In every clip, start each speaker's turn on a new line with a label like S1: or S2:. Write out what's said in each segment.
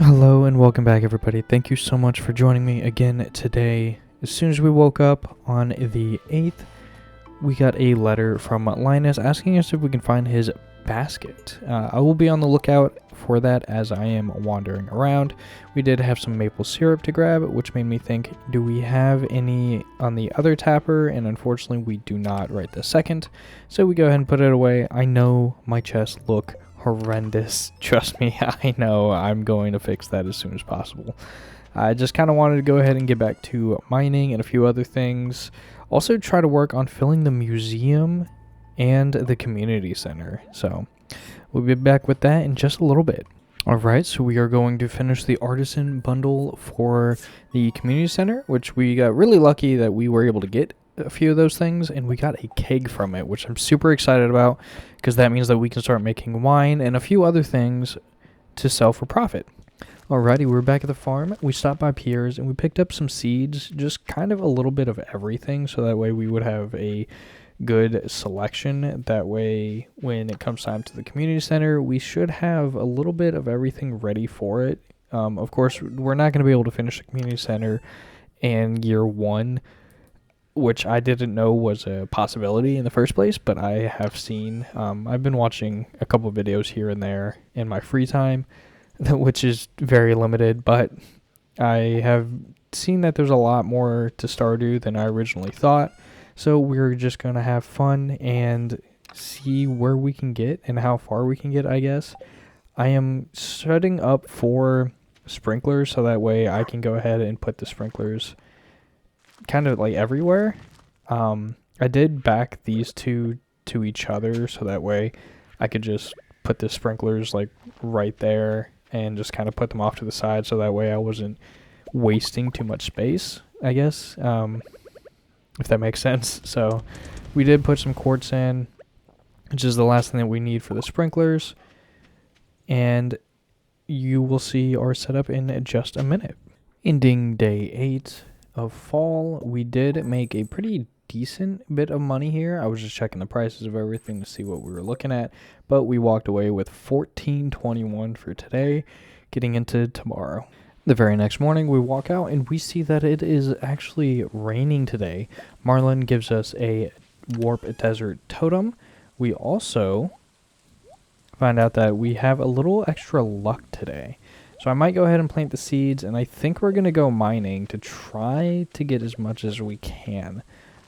S1: Hello and welcome back, everybody. Thank you so much for joining me again today. As soon as we woke up on the 8th, we got a letter from Linus asking us if we can find his basket. I will be on the lookout for that as I am wandering around. We did have some maple syrup to grab, which made me think, do we have any on the other tapper? And unfortunately, we do not right this second. So we go ahead and put it away. I know my chests look horrendous. Trust me, I know. I'm going to fix that as soon as possible. I just kind of wanted to go ahead and get back to mining and a few other things. Also try to work on filling the museum and the community center. So we'll be back with that in just a little bit. Alright, so we are going to finish the artisan bundle for the community center, which we got really lucky that we were able to get a few of those things, and we got a keg from it, which I'm super excited about because that means that we can start making wine and a few other things to sell for profit. Alrighty, we're back at the farm. We stopped by Pierre's and we picked up some seeds, just kind of a little bit of everything, so that way we would have a good selection. That way, when it comes time to the community center, we should have a little bit of everything ready for it. Of course, we're not going to be able to finish the community center in year one, which I didn't know was a possibility in the first place, but I have seen. I've been watching a couple of videos here and there in my free time, which is very limited, but I have seen that there's a lot more to Stardew than I originally thought. So we're just going to have fun and see where we can get and how far we can get, I guess. I am setting up for sprinklers so that way I can go ahead and put the sprinklers kind of like everywhere. I did back these two to each other so that way I could just put the sprinklers like right there and just kind of put them off to the side so that way I wasn't wasting too much space, I guess, if that makes sense. So we did put some quartz in, which is the last thing that we need for the sprinklers, and you will see our setup in just a minute. Ending day 8 of fall, we did make a pretty decent bit of money here. I was just checking the prices of everything to see what we were looking at, but we walked away with $14.21 for today, getting into tomorrow. The very next morning, we walk out and we see that it is actually raining today. Marlin gives us a warp desert totem. We also find out that we have a little extra luck today. So I might go ahead and plant the seeds, and I think we're going to go mining to try to get as much as we can.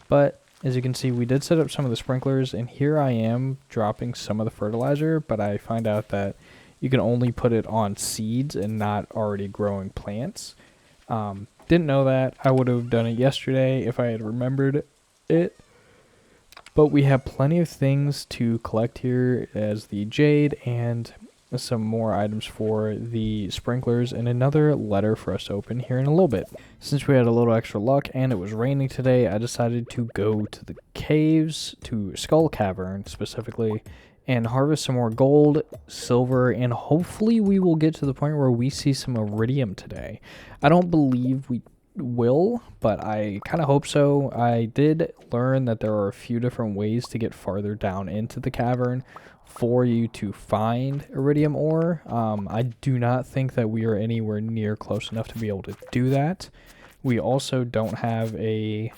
S1: But as you can see, we did set up some of the sprinklers, and here I am dropping some of the fertilizer, but I find out that you can only put it on seeds and not already growing plants. Didn't know that. I would have done it yesterday if I had remembered it. But we have plenty of things to collect here as the jade and some more items for the sprinklers and another letter for us to open here in a little bit. Since we had a little extra luck and it was raining today, I decided to go to the caves, to Skull Cavern specifically, and harvest some more gold, silver, and hopefully we will get to the point where we see some iridium today. I don't believe we will, but I kind of hope so. I did learn that there are a few different ways to get farther down into the cavern for you to find iridium ore. I do not think that we are anywhere near close enough to be able to do that. We also don't have a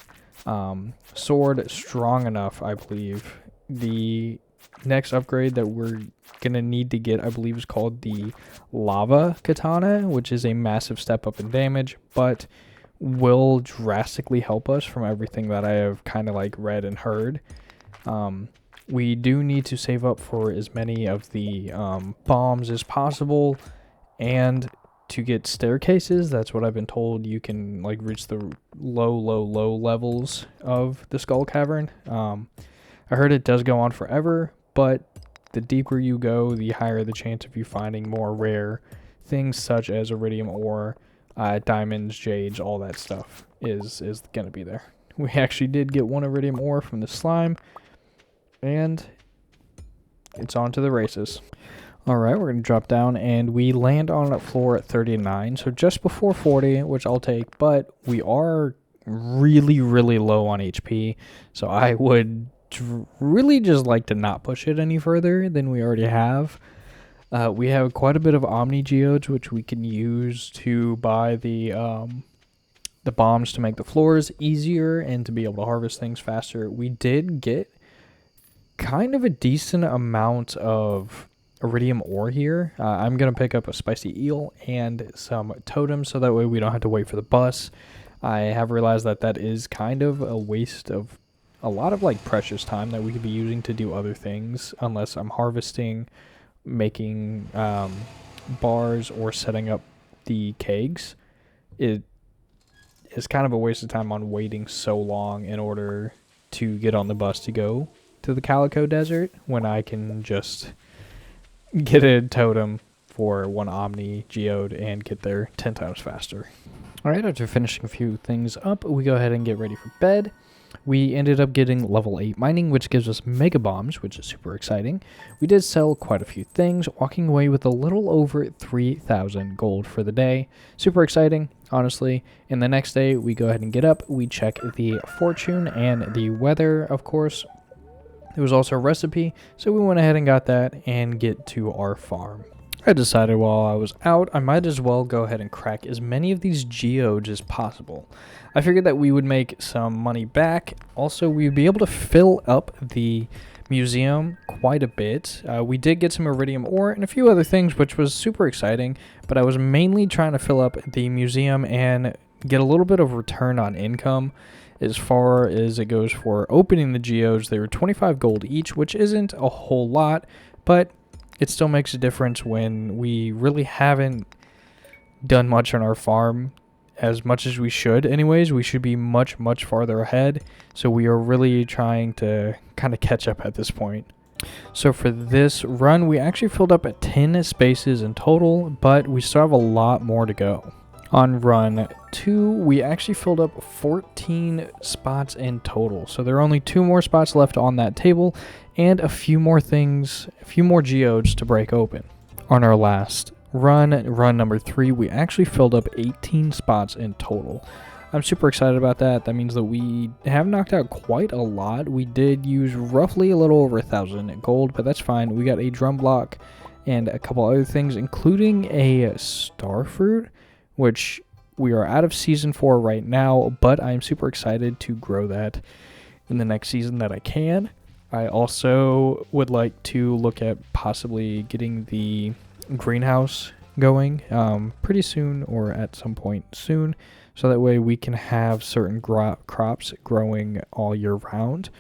S1: sword strong enough, I believe. The next upgrade that we're gonna need to get, I believe, is called the lava katana, which is a massive step up in damage, but will drastically help us from everything that I have kind of like read and heard. We do need to save up for as many of the bombs as possible, and to get staircases, that's what I've been told, you can like reach the low levels of the Skull Cavern. I heard it does go on forever, but the deeper you go, the higher the chance of you finding more rare things such as iridium ore, diamonds, jades, all that stuff is going to be there. We actually did get one iridium ore from the slime, and it's on to the races. Alright, we're going to drop down, and we land on floor 39, so just before 40, which I'll take, but we are really low on HP, so I would really just like to not push it any further than we already have. We have quite a bit of Omni Geodes, which we can use to buy the bombs to make the floors easier and to be able to harvest things faster. We did get kind of a decent amount of iridium ore here. I'm going to pick up a spicy eel and some totems so that way we don't have to wait for the bus. I have realized that that is kind of a waste of a lot of like precious time that we could be using to do other things unless I'm harvesting, making bars, or setting up the kegs. It is kind of a waste of time on waiting so long in order to get on the bus to go to the Calico Desert when I can just get a totem for one Omni Geode and get there 10 times faster. Alright, after finishing a few things up, we go ahead and get ready for bed. We ended up getting level 8 mining, which gives us mega bombs, which is super exciting. We did sell quite a few things, walking away with a little over 3,000 gold for the day. Super exciting, honestly. And the next day, we go ahead and get up. We check the fortune and the weather, of course. There was also a recipe, so we went ahead and got that and get to our farm. I decided while I was out, I might as well go ahead and crack as many of these geodes as possible. I figured that we would make some money back. Also, we would be able to fill up the museum quite a bit. We did get some iridium ore and a few other things, which was super exciting, but I was mainly trying to fill up the museum and get a little bit of return on income. As far as it goes for opening the geodes, they were 25 gold each, which isn't a whole lot, but it still makes a difference when we really haven't done much on our farm as much as we should. Anyways, we should be much, much farther ahead. So we are really trying to kind of catch up at this point. So for this run, we actually filled up at 10 spaces in total, but we still have a lot more to go. On run 2, we actually filled up 14 spots in total. So there are only 2 more spots left on that table and a few more things, a few more geodes to break open. On our last run number 3, we actually filled up 18 spots in total. I'm super excited about that. That means that we have knocked out quite a lot. We did use roughly a little over 1,000 gold, but that's fine. We got a drum block and a couple other things, including a star fruit, which we are out of season 4 right now, but I'm super excited to grow that in the next season that I can. I also would like to look at possibly getting the greenhouse going pretty soon or at some point soon, so that way we can have certain crops growing all year round.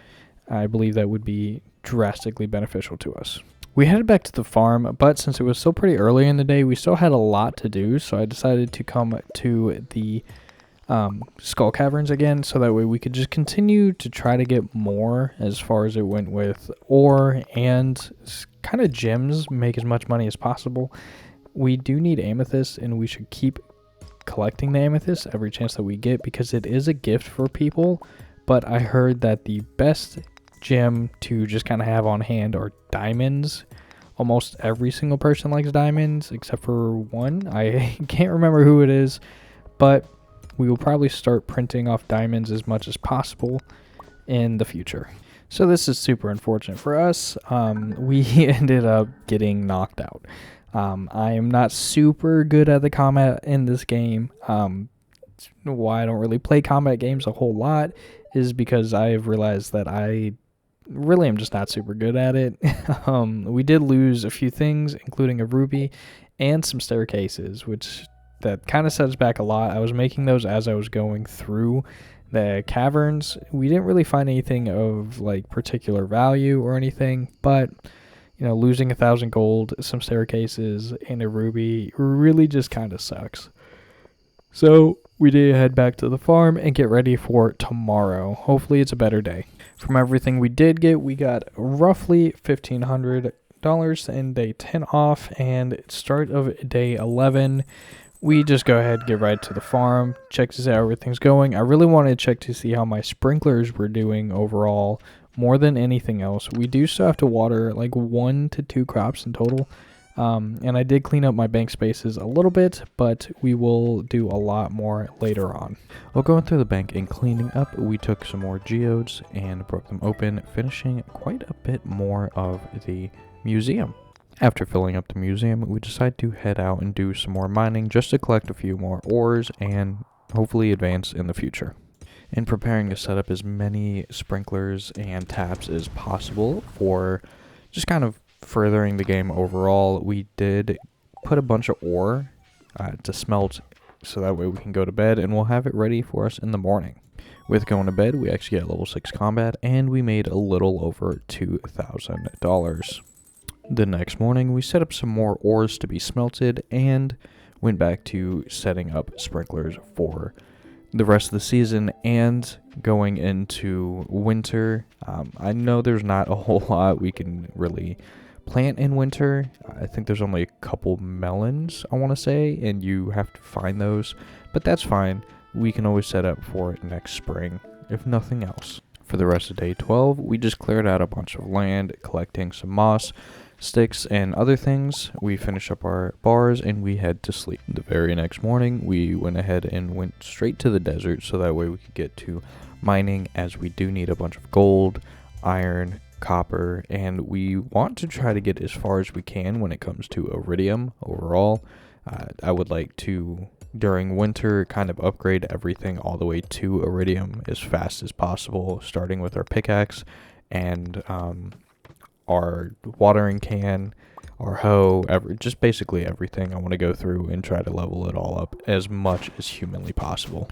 S1: I believe that would be drastically beneficial to us. We headed back to the farm, but since it was still pretty early in the day, we still had a lot to do, so I decided to come to the Skull Caverns again, so that way we could just continue to try to get more as far as it went with ore and kind of gems, make as much money as possible. We do need amethyst, and we should keep collecting the amethyst every chance that we get because it is a gift for people, but I heard that the best gem to just kind of have on hand are diamonds. Almost every single person likes diamonds except for one. I can't remember who it is, but we will probably start printing off diamonds as much as possible in the future. So this is super unfortunate for us. We ended up getting knocked out. I am not super good at the combat in this game. Why I don't really play combat games a whole lot is because I have realized that I really am just not super good at it. We did lose a few things, including a ruby and some staircases, which that kind of sets back a lot. I was making those as I was going through the caverns. We didn't really find anything of like particular value or anything, but you know, losing 1,000 gold, some staircases, and a ruby really just kind of sucks. So we did head back to the farm and get ready for tomorrow. Hopefully it's a better day. From everything we did get, we got roughly $1,500 in day 10 off, and start of day 11, we just go ahead and get right to the farm, check to see how everything's going. I really wanted to check to see how my sprinklers were doing overall more than anything else. We do still have to water like 1 to 2 crops in total. And I did clean up my bank spaces a little bit, but we will do a lot more later on.
S2: While going through the bank and cleaning up, we took some more geodes and broke them open, finishing quite a bit more of the museum.
S1: After filling up the museum, we decide to head out and do some more mining just to collect a few more ores and hopefully advance in the future. In preparing to set up as many sprinklers and taps as possible for just kind of furthering the game overall, we did put a bunch of ore to smelt so that way we can go to bed and we'll have it ready for us in the morning. With going to bed, we actually got level 6 combat and we made a little over $2,000. The next morning, we set up some more ores to be smelted and went back to setting up sprinklers for the rest of the season and going into winter. I know there's not a whole lot we can really plant in winter. I think there's only a couple melons, I want to say, and you have to find those, but that's fine. We can always set up for it next spring, if nothing else. For the rest of day 12, we just cleared out a bunch of land, collecting some moss, sticks, and other things. We finish up our bars and we head to sleep. The very next morning, we went ahead and went straight to the desert so that way we could get to mining, as we do need a bunch of gold, iron, copper, and we want to try to get as far as we can when it comes to iridium overall. I would like to, during winter, kind of upgrade everything all the way to iridium as fast as possible, starting with our pickaxe and our watering can, our hoe, just basically everything. I want to go through and try to level it all up as much as humanly possible.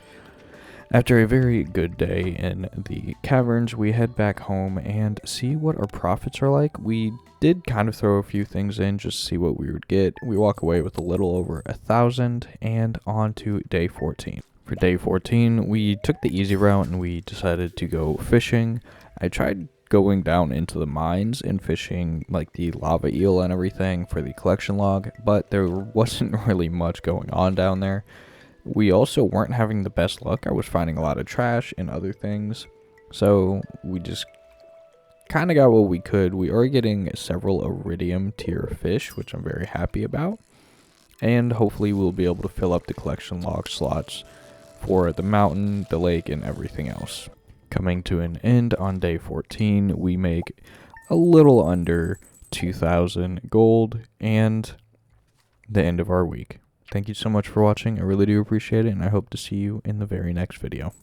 S1: After a very good day in the caverns, we head back home and see what our profits are like. We did kind of throw a few things in just to see what we would get. We walk away with a little over 1,000 and on to day 14. For day 14, we took the easy route and we decided to go fishing. I tried going down into the mines and fishing like the lava eel and everything for the collection log, but there wasn't really much going on down there. We also weren't having the best luck. I was finding a lot of trash and other things, so we just kind of got what we could. We are getting several iridium tier fish, which I'm very happy about, and hopefully we'll be able to fill up the collection log slots for the mountain, the lake, and everything else. Coming to an end on day 14, we make a little under 2,000 gold and the end of our week. Thank you so much for watching. I really do appreciate it, and I hope to see you in the very next video.